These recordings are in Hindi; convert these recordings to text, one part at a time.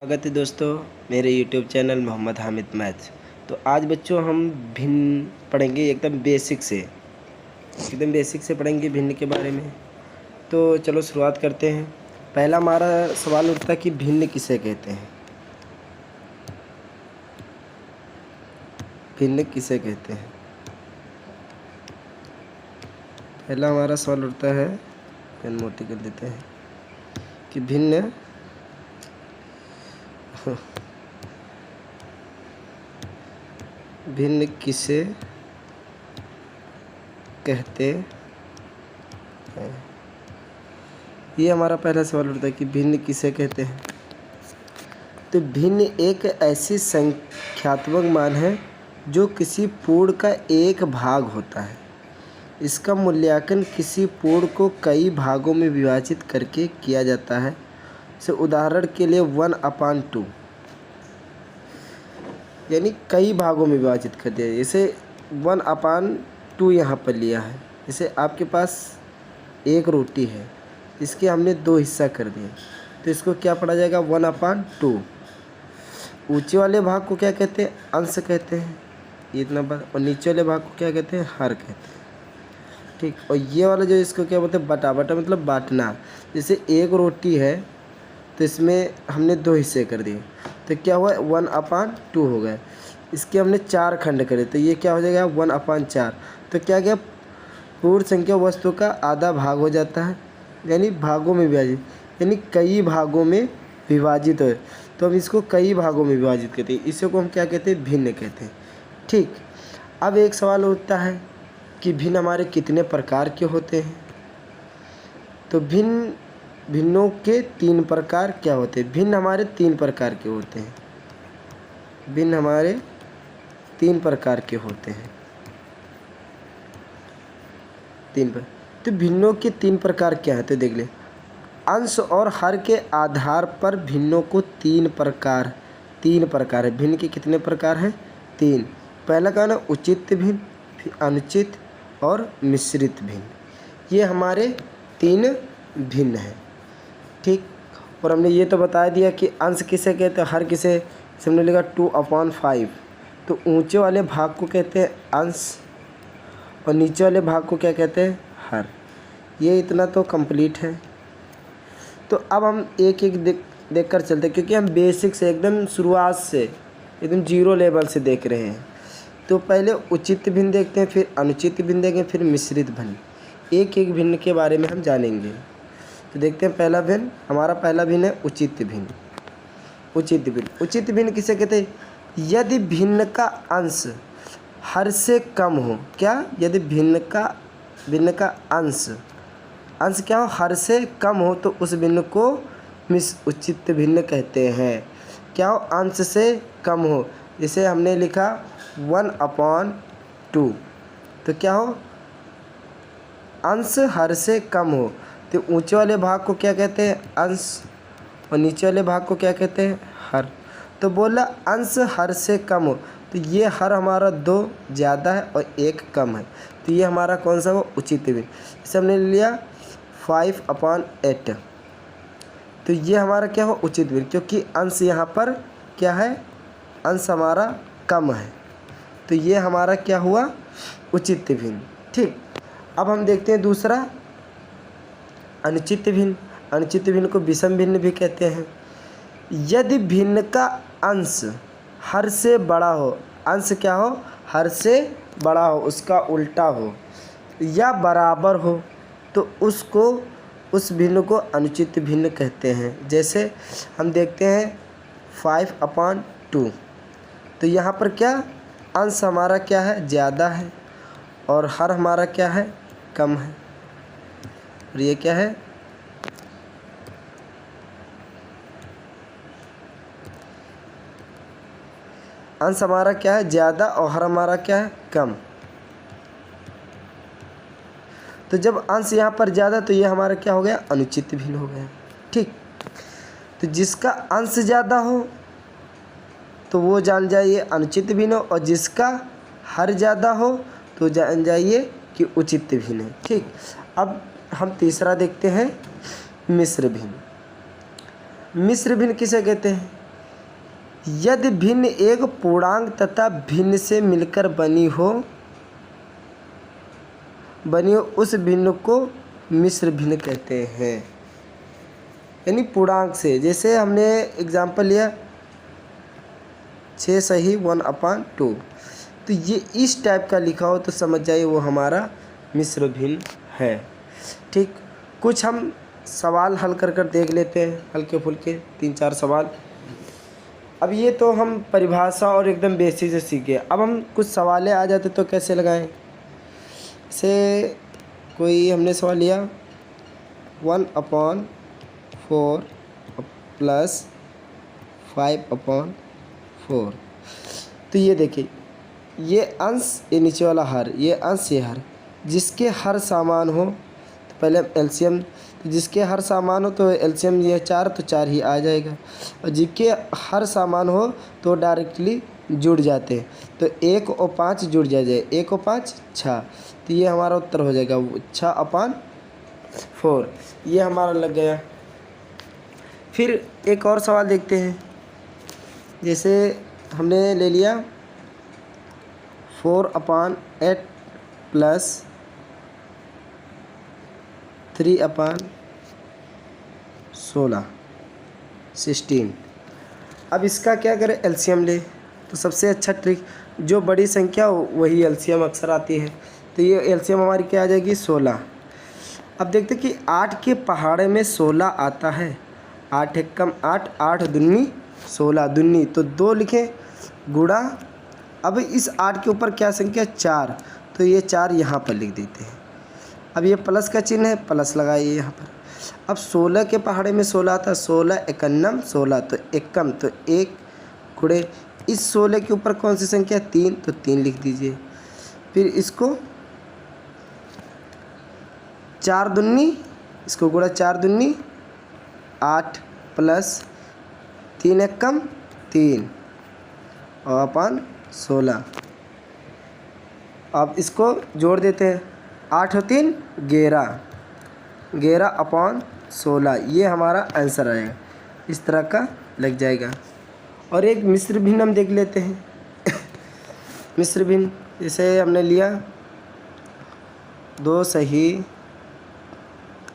स्वागत है दोस्तों मेरे YouTube channel Mohammad Hamid maths. तो आज बच्चों हम भिन्न पढ़ेंगे, एकदम बेसिक से पढ़ेंगे भिन्न के बारे में। तो चलो शुरुआत करते हैं। पहला हमारा सवाल उठता है कि भिन्न किसे कहते हैं। भिन्न किसे कहते हैं, पहला हमारा सवाल उठता है, पेन मोटी कर देते हैं कि भिन्न भिन्न किसे कहते हैं। ये हमारा पहला सवाल उठता है कि भिन्न किसे कहते हैं। तो भिन्न एक ऐसी संख्यात्मक मान है जो किसी पूर्ण का एक भाग होता है। इसका मूल्यांकन किसी पूर्ण को कई भागों में विभाजित करके किया जाता है। से उदाहरण के लिए 1/2 यानी कई भागों में विभाजित कर दिया। जैसे 1/2 यहाँ पर लिया है। जैसे आपके पास एक रोटी है, इसके हमने 2 हिस्सा कर दिए, तो इसको क्या पढ़ा जाएगा 1/2। ऊंचे वाले भाग को क्या कहते हैं, अंश कहते हैं, ये इतना बड़ा। और नीचे वाले भाग को क्या कहते हैं, हर कहते हैं। ठीक। और ये वाला जो इसको क्या बोलते हैं, बटा मतलब बांटना। जैसे एक रोटी है तो इसमें हमने 2 हिस्से कर दिए, तो क्या हुआ 1/2 हो गया। इसके हमने 4 खंड करे, तो ये क्या हो जाएगा 1/4। तो क्या गया, पूर्ण संख्या वस्तु का आधा भाग हो जाता है, यानी भागों में विभाजित, यानी कई भागों में विभाजित हो। तो हम इसको कई भागों में विभाजित कहते हैं। इसी को हम क्या कहते हैं, भिन्न कहते हैं। ठीक। अब एक सवाल उठता है कि भिन्न हमारे कितने प्रकार के होते हैं। तो भिन्नों के 3 प्रकार क्या होते हैं। भिन्न हमारे 3 प्रकार के होते हैं। भिन्न हमारे 3 प्रकार के होते हैं। 3 पर। तो भिन्नों के 3 प्रकार क्या है, तो देख ले। अंश और हर के आधार पर भिन्नों को 3 प्रकार है। भिन्न के कितने प्रकार हैं, 3। पहला क्या है, उचित भिन्न, फिर अनुचित और मिश्रित भिन्न। ये हमारे 3 भिन्न हैं। ठीक। और हमने ये तो बता दिया कि अंश किसे कहते हैं, हर किसे, हमने लिखा 2/5। तो ऊंचे वाले भाग को कहते हैं अंश और नीचे वाले भाग को क्या कहते हैं, हर। ये इतना तो कंप्लीट है। तो अब हम एक एक देख कर चलते हैं, क्योंकि हम बेसिक से एकदम शुरुआत से एकदम 0 लेवल से देख रहे हैं। तो पहले उचित भिन्न देखते हैं, फिर अनुचित भिन्न देखेंगे, फिर मिश्रित भिन्न। एक एक भिन्न के बारे में हम जानेंगे। तो देखते हैं पहला भिन्न, हमारा पहला भिन्न है उचित भिन्न। उचित भिन्न किसे कहते हैं, यदि भिन्न का अंश हर से कम हो। क्या, यदि भिन्न का अंश क्या हो, हर से कम हो, तो उस भिन्न को उचित भिन्न कहते हैं। क्या हो, अंश से कम हो। जैसे हमने लिखा 1/2, तो क्या हो, अंश हर से कम हो। तो ऊंचे वाले भाग को क्या कहते हैं, अंश, और नीचे वाले भाग को क्या कहते हैं, हर। तो बोला अंश हर से कम हो, तो ये हर हमारा 2 ज़्यादा है और 1 कम है, तो ये हमारा कौन सा हो, उचित भिन्न। इसे हमने लिया 5/8। तो ये हमारा क्या हो, उचित भिन्न, क्योंकि अंश यहाँ पर क्या है, अंश हमारा कम है, तो ये हमारा क्या हुआ, उचित भिन्न। ठीक। अब हम देखते हैं दूसरा अनुचित भिन्न। अनुचित भिन्न को विषम भिन्न भी कहते हैं। यदि भिन्न का अंश हर से बड़ा हो, अंश क्या हो, हर से बड़ा हो, उसका उल्टा हो या बराबर हो, तो उस भिन्न को अनुचित भिन्न कहते हैं। जैसे हम देखते हैं 5/2। तो यहाँ पर क्या, अंश हमारा क्या है, ज़्यादा है, और हर हमारा क्या है, कम है। और ये क्या है, अंश हमारा क्या है, ज़्यादा, और हर हमारा क्या है, कम। तो जब अंश यहाँ पर ज़्यादा, तो ये हमारा क्या हो गया, अनुचित भिन्न हो गया। ठीक। तो जिसका अंश ज़्यादा हो तो वो जान जाइए अनुचित भिन्न हो, और जिसका हर ज़्यादा हो तो जान जाइए कि उचित भिन्न है। ठीक। अब हम तीसरा देखते हैं मिश्र भिन्न। मिश्र भिन्न किसे कहते हैं, यदि भिन्न एक पूर्णांक तथा भिन्न से मिलकर बनी हो उस भिन्न को मिश्र भिन्न कहते हैं। यानी पूर्णांक से, जैसे हमने एग्जाम्पल लिया 6 सही 1/2, तो ये इस टाइप का लिखा हो तो समझ जाइए वो हमारा मिश्र भिन्न है। ठीक, कुछ हम सवाल हल कर देख लेते हैं, हल्के फुल्के 3-4 सवाल। अब ये तो हम परिभाषा और एकदम बेसिक से सीखे। अब हम कुछ सवालें आ जाते तो कैसे लगाएं। से कोई हमने सवाल लिया 1/4 प्लस 5/4, तो ये देखिए, ये अंश, ये नीचे वाला हर, ये अंश, ये हर, जिसके हर समान हो तो पहले एलसीएम, तो जिसके हर समान हो तो एलसीएम ये 4, तो 4 ही आ जाएगा, और जिसके हर समान हो तो डायरेक्टली जुड़ जाते हैं, तो 1 और 5 जुड़ जाए, 1 और 5 6, तो ये हमारा उत्तर हो जाएगा 6/4। ये हमारा लग गया। फिर एक और सवाल देखते हैं, जैसे हमने ले लिया 4/8 प्लस 3/16 16। अब इसका क्या करें, एलसीएम ले, तो सबसे अच्छा ट्रिक, जो बड़ी संख्या हो वही एलसीएम अक्सर आती है, तो ये एलसीएम हमारी क्या आ जाएगी 16। अब देखते कि 8 के पहाड़े में 16 आता है, 8 एक कम 8, 8 दूनी 16, दूनी तो 2 लिखें गुणा। अब इस 8 के ऊपर क्या संख्या 4, तो ये 4 यहाँ पर लिख देते हैं। अब ये प्लस का चिन्ह है, प्लस लगाइए यहाँ पर। अब 16 के पहाड़े में 16 आता, 16 एकन्नम 16, तो एकम तो 1 गुणे इस 16 के ऊपर कौन सी संख्या 3, तो 3 लिख दीजिए। फिर इसको 4 दूनी, इसको गुणा 4 दूनी 8 प्लस 3 एकम 3 और अपन 16। अब इसको जोड़ देते हैं, 8 और 3 11, 11/16, ये हमारा आंसर आएगा। इस तरह का लग जाएगा। और एक मिश्र भिन्न हम देख लेते हैं। मिश्र भिन्न जैसे हमने लिया 2 सही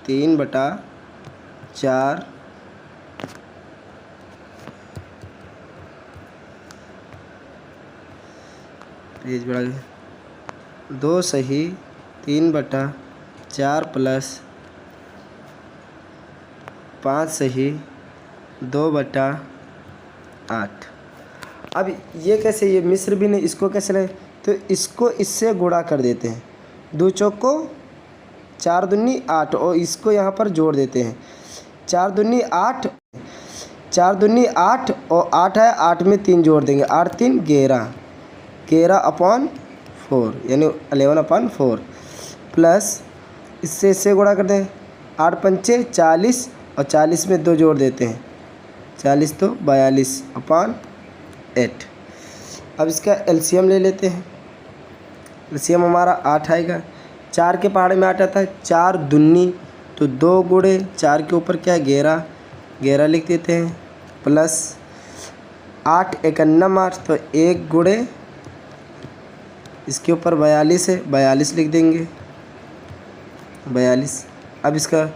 3/4 पेज बढ़ा गया, 2 सही 3/4 प्लस 5 सही 2/8। अब ये कैसे, ये मिश्र भिन्न, इसको कैसे लें, तो इसको इससे गुणा कर देते हैं, 2 चौको 4 दूनी 8, और इसको यहाँ पर जोड़ देते हैं, 4 दूनी 8, 4 दूनी 8 और 8 है, 8 में 3 जोड़ देंगे, 8 3 11, 11/4 यानी 11/4 प्लस इससे गुणा कर दें, 8 पंचे 40 और 40 में 2 जोड़ देते हैं, 40 तो 42/8। अब इसका एलसीएम ले लेते हैं, एलसीएम हमारा 8 आएगा। 4 के पहाड़े में 8 आता है, 4 दूनी तो 2 गुणे 4 के ऊपर क्या 11, 11 लिख देते हैं, प्लस 8 एकन्नम 8, तो 1 गुणे इसके ऊपर 42 है, 42 लिख देंगे, 42। अब इसका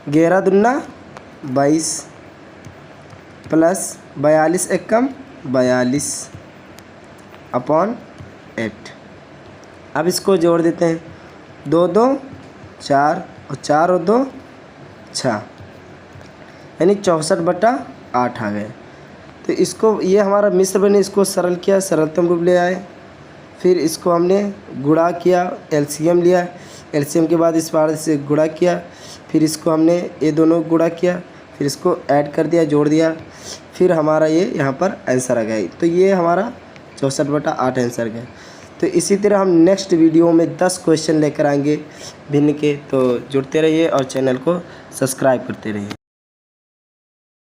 11 दूना 22 प्लस 42 एकम 42/8। अब इसको जोड़ देते हैं, 2 2 4 और 4 और 2 6, यानी 64/8 आ गए। तो इसको, ये हमारा मिश्र भिन्न, इसको सरल किया, सरलतम रूप ले आए। फिर इसको हमने गुणा किया, एलसीएम लिया, एलसीएम के बाद इस बार से गुणा किया, फिर इसको हमने ये दोनों गुणा किया, फिर इसको ऐड कर दिया, जोड़ दिया, फिर हमारा ये यहाँ पर आंसर आ गया। तो ये हमारा 64/8 आंसर गया। तो इसी तरह हम नेक्स्ट वीडियो में 10 क्वेश्चन लेकर आएंगे भिन्न के। तो जुड़ते रहिए और चैनल को सब्सक्राइब करते रहिए।